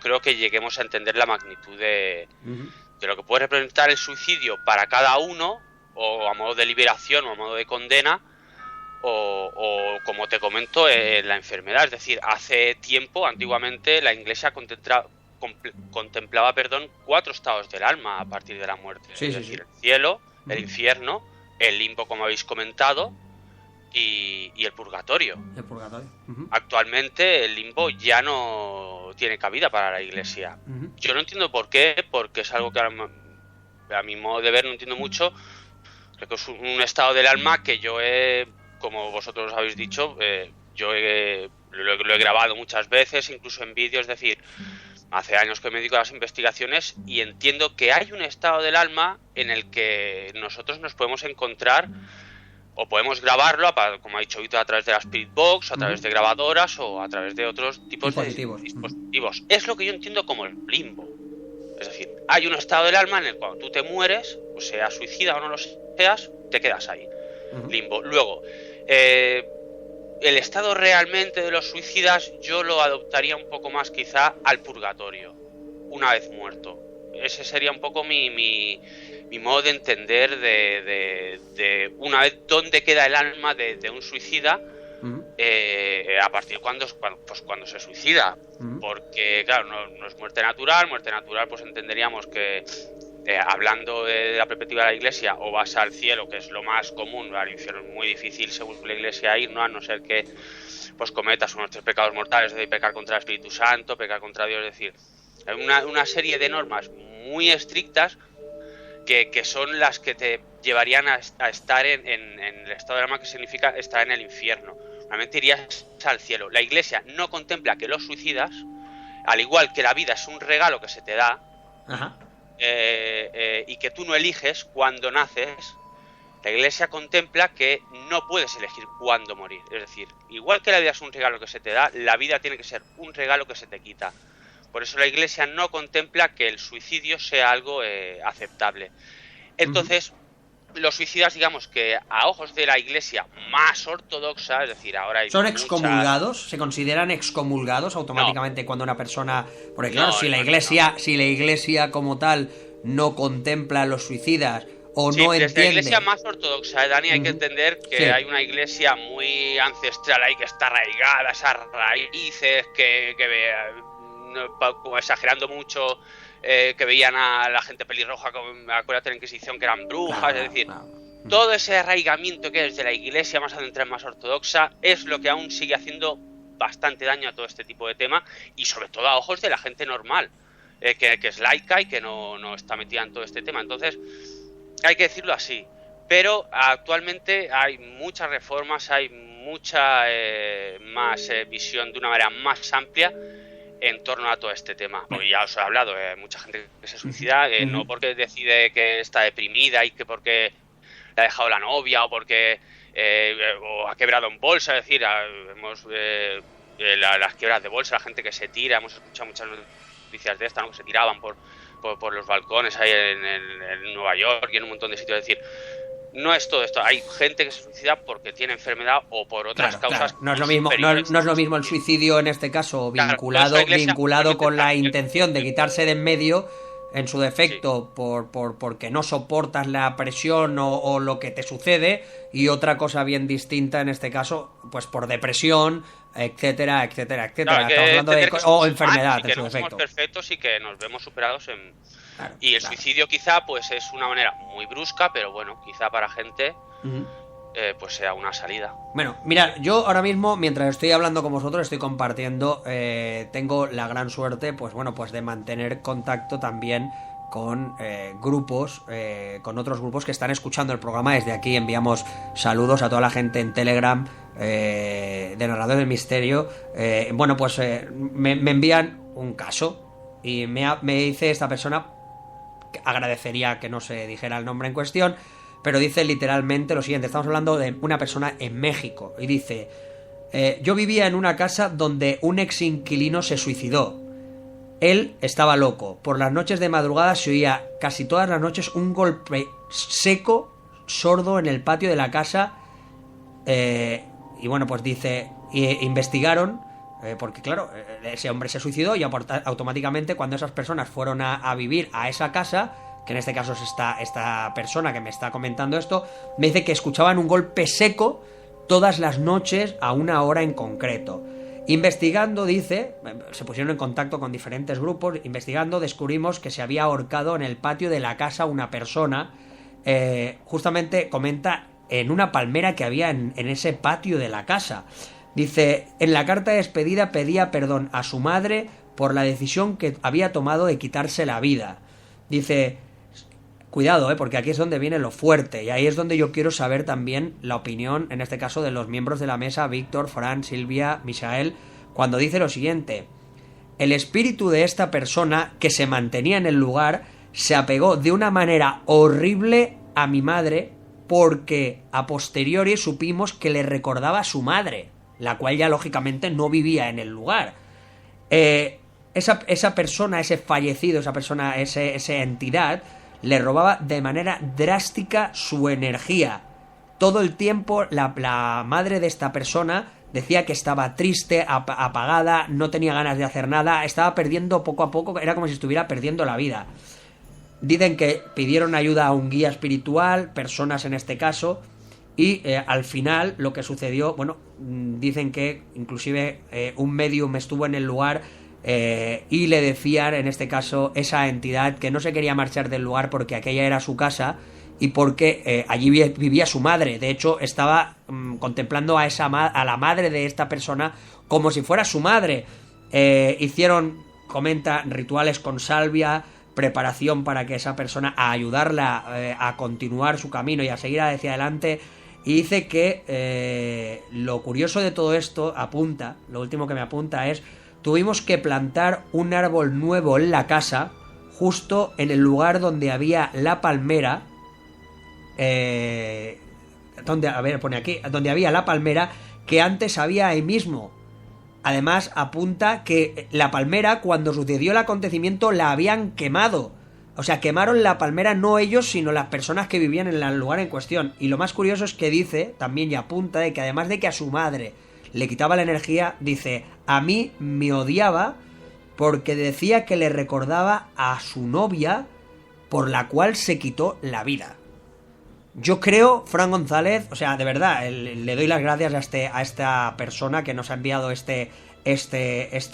creo que lleguemos a entender la magnitud de lo que puede representar el suicidio para cada uno, o a modo de liberación o a modo de condena, o como te comento, la enfermedad. Es decir, hace tiempo, antiguamente, la Iglesia contemplaba 4 estados del alma a partir de la muerte. Es decir, el cielo, el infierno, el limbo, como habéis comentado, y el purgatorio. Actualmente el limbo ya no tiene cabida para la Iglesia. Yo no entiendo por qué, porque es algo que a mi modo de ver no entiendo mucho. Creo que es un estado del alma que yo como vosotros habéis dicho, yo lo he grabado muchas veces, incluso en vídeos. Es decir, hace años que me dedico a las investigaciones y entiendo que hay un estado del alma en el que nosotros nos podemos encontrar, o podemos grabarlo, como ha dicho Víctor, a través de la Spirit Box, a través de grabadoras o a través de otros tipos de dispositivos. Es lo que yo entiendo como el limbo. Es decir, hay un estado del alma en el cual tú te mueres, o seas suicida o no lo seas, te quedas ahí. Limbo. Luego, el estado realmente de los suicidas yo lo adoptaría un poco más quizá al purgatorio, una vez muerto. Ese sería un poco mi modo de entender de una vez dónde queda el alma de un suicida, a partir cuando se suicida. Porque claro, no es muerte natural. Muerte natural pues entenderíamos que, hablando de la perspectiva de la Iglesia, o vas al cielo, que es lo más común, al infierno es muy difícil según la Iglesia ir, ¿no? A no ser que pues cometas unos 3 pecados mortales, de pecar contra el Espíritu Santo, pecar contra Dios. Es decir, hay una serie de normas muy estrictas que son las que te llevarían a estar en el estado de alma, que significa estar en el infierno. Realmente irías al cielo. La Iglesia no contempla que los suicidas, al igual que la vida es un regalo que se te da, y que tú no eliges cuando naces, la Iglesia contempla que no puedes elegir cuándo morir. Es decir, igual que la vida es un regalo que se te da, la vida tiene que ser un regalo que se te quita. Por eso la Iglesia no contempla que el suicidio sea algo aceptable. Entonces, los suicidas, digamos que a ojos de la Iglesia más ortodoxa, es decir, ahora hay ¿son excomulgados? ¿Se consideran excomulgados automáticamente cuando una persona...? Porque claro, si la Iglesia como tal no contempla a los suicidas o no entiende... Desde la Iglesia más ortodoxa, Dani, hay que entender que hay una Iglesia muy ancestral ahí, que está arraigada, esas raíces que como exagerando mucho, que veían a la gente pelirroja, acuérdate de la Inquisición, que eran brujas. Es decir, todo ese arraigamiento que desde la Iglesia más adentrada, más ortodoxa, es lo que aún sigue haciendo bastante daño a todo este tipo de tema, y sobre todo a ojos de la gente normal, que es laica y que no está metida en todo este tema. Entonces, hay que decirlo así. Pero actualmente hay muchas reformas, hay mucha más visión de una manera más amplia en torno a todo este tema. Porque ya os he hablado, mucha gente que se suicida, no porque decide que está deprimida y que porque le ha dejado la novia, o porque o ha quebrado en bolsa. Es decir, hemos las quiebras de bolsa, la gente que se tira, hemos escuchado muchas noticias de esta, ¿no? Que se tiraban por los balcones ahí en Nueva York y en un montón de sitios. Es decir, no es todo esto. Hay gente que se suicida porque tiene enfermedad o por otras causas. No es lo mismo, no es lo mismo el suicidio en este caso vinculado con la intención de quitarse de en medio, en su defecto, porque no soportas la presión o lo que te sucede, y otra cosa bien distinta en este caso, pues por depresión, etcétera. Estamos hablando de o enfermedad en su defecto. Que no somos perfectos y que nos vemos superados en... Y el suicidio quizá pues es una manera muy brusca, pero bueno, quizá para gente pues sea una salida. Bueno, mira, yo ahora mismo, mientras estoy hablando con vosotros, estoy compartiendo, tengo la gran suerte, pues bueno, pues de mantener contacto también con grupos, con otros grupos que están escuchando el programa. Desde aquí enviamos saludos a toda la gente en Telegram de Narrador del Misterio. Bueno, pues me envían un caso y me dice esta persona, agradecería que no se dijera el nombre en cuestión, pero dice literalmente lo siguiente. Estamos hablando de una persona en México y dice: yo vivía en una casa donde un ex inquilino se suicidó. Él estaba loco. Por las noches de madrugada se oía casi todas las noches un golpe seco, sordo, en el patio de la casa. Y bueno, pues dice, investigaron porque claro, ese hombre se suicidó y automáticamente cuando esas personas fueron a vivir a esa casa, que en este caso es esta persona que me está comentando esto, me dice que escuchaban un golpe seco todas las noches a una hora en concreto. Investigando, dice, se pusieron en contacto con diferentes grupos, investigando descubrimos que se había ahorcado en el patio de la casa una persona, justamente comenta en una palmera que había en ese patio de la casa. Dice, en la carta de despedida pedía perdón a su madre por la decisión que había tomado de quitarse la vida. Dice, cuidado, porque aquí es donde viene lo fuerte, y ahí es donde yo quiero saber también la opinión, en este caso, de los miembros de la mesa, Víctor, Fran, Silvia, Misael, cuando dice lo siguiente: el espíritu de esta persona que se mantenía en el lugar se apegó de una manera horrible a mi madre porque a posteriori supimos que le recordaba a su madre, la cual ya lógicamente no vivía en el lugar. Esa persona, ese fallecido, esa persona, esa entidad, le robaba de manera drástica su energía. Todo el tiempo la madre de esta persona decía que estaba triste, apagada, no tenía ganas de hacer nada, estaba perdiendo poco a poco, era como si estuviera perdiendo la vida. Dicen que pidieron ayuda a un guía espiritual, personas en este caso, y al final lo que sucedió, bueno, dicen que inclusive un medium estuvo en el lugar y le decían, en este caso, esa entidad que no se quería marchar del lugar porque aquella era su casa y porque allí vivía su madre. De hecho, estaba contemplando a la madre de esta persona como si fuera su madre. Hicieron, comenta, rituales con salvia, preparación para que esa persona, a ayudarla a continuar su camino y a seguir hacia adelante. Y dice que lo curioso de todo esto, apunta, lo último que me apunta es: tuvimos que plantar un árbol nuevo en la casa, justo en el lugar donde había la palmera, donde había la palmera que antes había ahí mismo. Además, apunta que la palmera, cuando sucedió el acontecimiento, la habían quemado. O sea, quemaron la palmera no ellos, sino las personas que vivían en el lugar en cuestión. Y lo más curioso es que dice, también y apunta, de que además de que a su madre le quitaba la energía, dice, a mí me odiaba porque decía que le recordaba a su novia por la cual se quitó la vida. Yo creo, Fran González, o sea, de verdad, le doy las gracias a esta persona que nos ha enviado este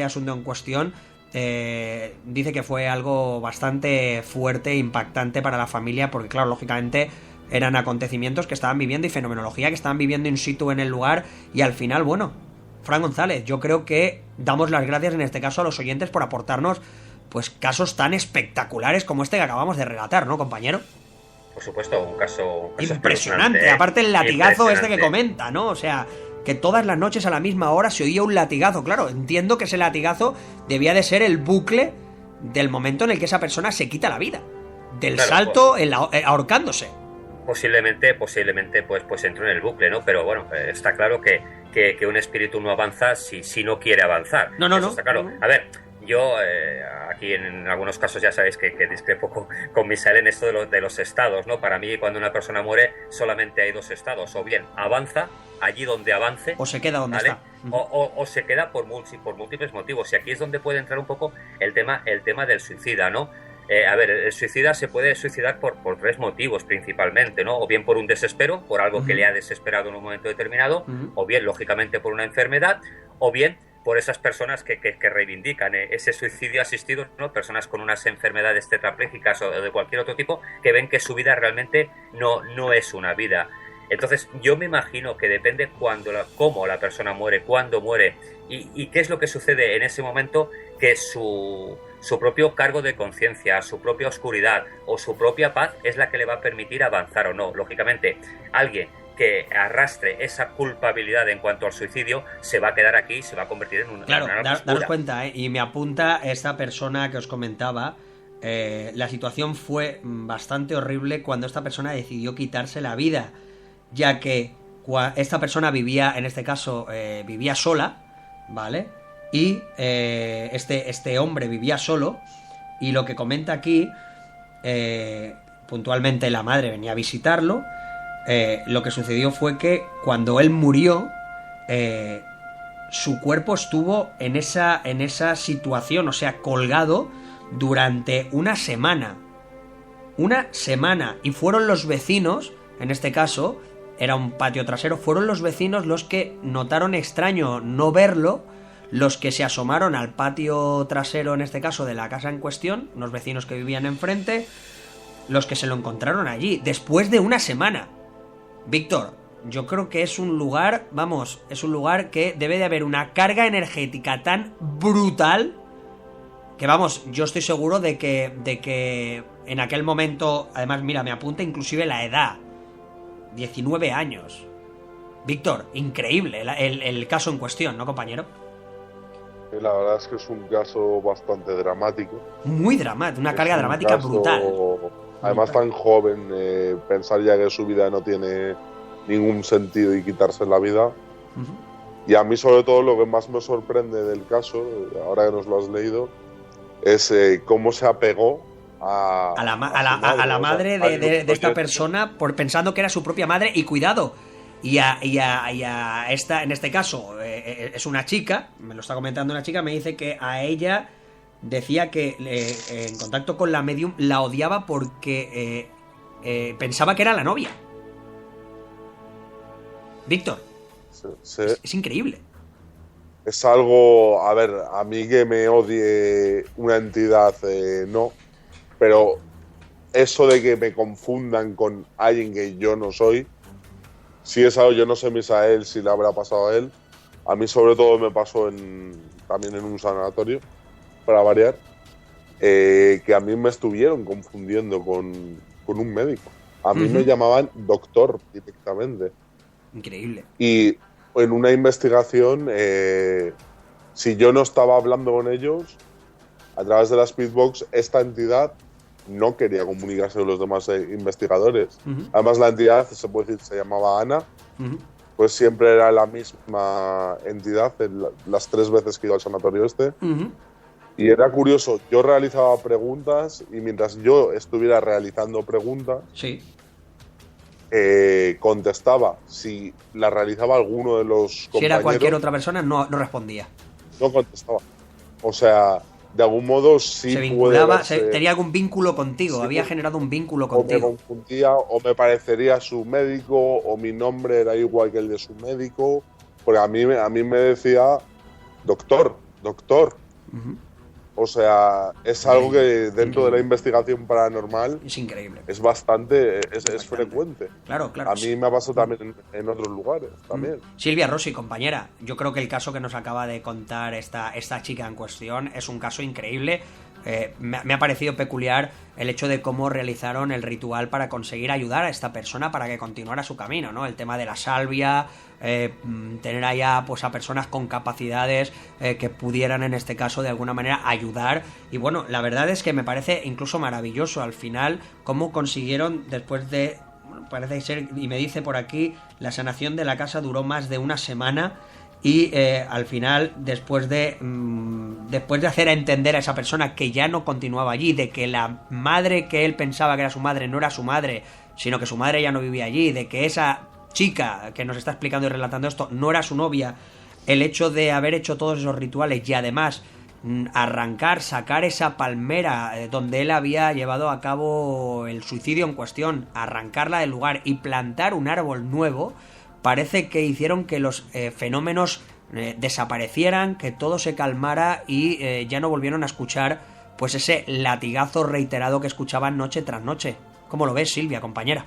asunto en cuestión. Dice que fue algo bastante fuerte e impactante para la familia porque, claro, lógicamente eran acontecimientos que estaban viviendo y fenomenología que estaban viviendo in situ en el lugar. Y al final, bueno, Fran González, yo creo que damos las gracias en este caso a los oyentes por aportarnos pues casos tan espectaculares como este que acabamos de relatar, ¿no, compañero? Por supuesto, un caso impresionante. Aparte el latigazo este que comenta, ¿no? O sea, que todas las noches a la misma hora se oía un latigazo. Claro, entiendo que ese latigazo debía de ser el bucle del momento en el que esa persona se quita la vida. Del salto ahorcándose. Posiblemente pues entró en el bucle, ¿no? Pero bueno, está claro que un espíritu no avanza si no quiere avanzar. No. Está claro. A ver, yo aquí en algunos casos ya sabéis que discrepo con Misael en esto de los estados, ¿no? Para mí, cuando una persona muere, solamente hay dos estados: o bien avanza allí donde avance, o se queda donde está, o se queda por múltiples motivos. Y aquí es donde puede entrar un poco el tema del suicida, ¿no? A ver, el suicida se puede suicidar por tres motivos principalmente, ¿no? O bien por un desespero, por algo que le ha desesperado en un momento determinado, o bien, lógicamente, por una enfermedad, o bien por esas personas que reivindican ese suicidio asistido, ¿no? Personas con unas enfermedades tetraplégicas o de cualquier otro tipo, que ven que su vida realmente no es una vida. Entonces, yo me imagino que depende cómo la persona muere, cuándo muere y qué es lo que sucede en ese momento, que su propio cargo de conciencia, su propia oscuridad o su propia paz es la que le va a permitir avanzar o no. Lógicamente, alguien que arrastre esa culpabilidad en cuanto al suicidio se va a quedar aquí y se va a convertir en una daros cuenta, y me apunta esta persona que os comentaba, la situación fue bastante horrible cuando esta persona decidió quitarse la vida, ya que esta persona vivía, en este caso, vivía sola, ¿vale? Y este hombre vivía solo, y lo que comenta aquí, puntualmente la madre venía a visitarlo. Lo que sucedió fue que cuando él murió, su cuerpo estuvo en esa situación, o sea, colgado durante una semana. Una semana. Y fueron los vecinos, en este caso, era un patio trasero, fueron los vecinos los que notaron extraño no verlo, los que se asomaron al patio trasero, en este caso, de la casa en cuestión, unos vecinos que vivían enfrente, los que se lo encontraron allí, después de una semana. Víctor, yo creo que es un lugar, vamos, es un lugar que debe de haber una carga energética tan brutal que, vamos, yo estoy seguro de que en aquel momento, además, mira, me apunta inclusive la edad, 19 años. Víctor, increíble el caso en cuestión, ¿no, compañero? La verdad es que es un caso bastante dramático. Muy dramático, una carga dramática brutal. Además, tan joven, pensar ya que su vida no tiene ningún sentido y quitarse la vida. Y a mí, sobre todo, lo que más me sorprende del caso, ahora que nos lo has leído, es cómo se apegó a la madre de esta persona, por pensando que era su propia madre. Y cuidado, y a esta, en este caso, es una chica, me lo está comentando una chica, me dice que a ella decía que en contacto con la medium la odiaba porque pensaba que era la novia. Víctor, sí. Es increíble. Es algo, a ver, a mí que me odie una entidad, no, pero eso de que me confundan con alguien que yo no soy, si es algo, yo no sé Misael si le habrá pasado a él. A mí sobre todo me pasó también en un sanatorio, para variar, que a mí me estuvieron confundiendo con un médico. A mí me llamaban doctor directamente. Increíble. Y en una investigación, si yo no estaba hablando con ellos, a través de la Speedbox, esta entidad no quería comunicarse con los demás investigadores. Además, la entidad, se puede decir, se llamaba Ana, pues siempre era la misma entidad las 3 veces que iba al sanatorio este. Y era curioso, yo realizaba preguntas y mientras yo estuviera realizando preguntas, sí, contestaba. Si la realizaba alguno de los compañeros, si era cualquier otra persona, no respondía. No contestaba. O sea, de algún modo sí se vinculaba, puede verse, tenía algún vínculo contigo, sí, había generado un vínculo contigo. O me confundía, o me parecería su médico, o mi nombre era igual que el de su médico, porque a mí me decía doctor. O sea, es algo que dentro de la investigación paranormal es increíble. Es bastante, es frecuente. Claro. A mí me ha pasado también en otros lugares también. Silvia Rossi, compañera, yo creo que el caso que nos acaba de contar esta chica en cuestión es un caso increíble. Me ha parecido peculiar el hecho de cómo realizaron el ritual para conseguir ayudar a esta persona para que continuara su camino, ¿no? El tema de la salvia, tener allá pues a personas con capacidades que pudieran en este caso de alguna manera ayudar. Y bueno, la verdad es que me parece incluso maravilloso al final cómo consiguieron, después de, bueno, parece ser, y me dice por aquí, la sanación de la casa duró más de una semana. Y al final, después de hacer entender a esa persona que ya no continuaba allí, de que la madre que él pensaba que era su madre no era su madre, sino que su madre ya no vivía allí, de que esa chica que nos está explicando y relatando esto no era su novia, el hecho de haber hecho todos esos rituales y además sacar esa palmera donde él había llevado a cabo el suicidio en cuestión, arrancarla del lugar y plantar un árbol nuevo, parece que hicieron que los fenómenos desaparecieran, que todo se calmara y ya no volvieron a escuchar pues ese latigazo reiterado que escuchaban noche tras noche. ¿Cómo lo ves, Silvia, compañera?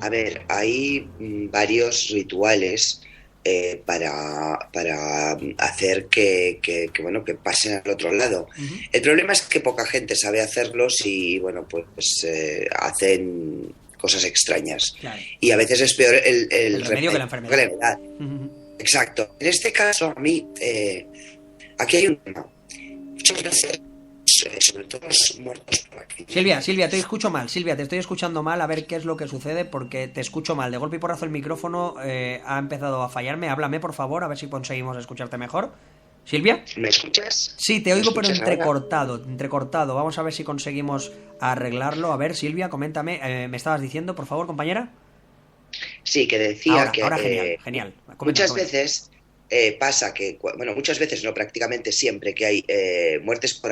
A ver, hay varios rituales para hacer que pasen al otro lado. El problema es que poca gente sabe hacerlos y bueno, pues hacen cosas extrañas. Claro. Y a veces es peor el remedio que la enfermedad. Exacto. En este caso, a mí, aquí hay un tema. Muchas veces, sobre todo los muertos por aquí. Silvia, te escucho mal. Silvia, te estoy escuchando mal. A ver qué es lo que sucede, porque te escucho mal. De golpe y porrazo el micrófono ha empezado a fallarme. Háblame, por favor, a ver si conseguimos escucharte mejor. ¿Silvia? ¿Me escuchas? Sí, te oigo, pero entrecortado. Vamos a ver si conseguimos arreglarlo. A ver, Silvia, coméntame. ¿Me estabas diciendo, por favor, compañera? Sí, que decía ahora genial. Muchas veces pasa que, bueno, muchas veces, no, prácticamente siempre que hay muertes por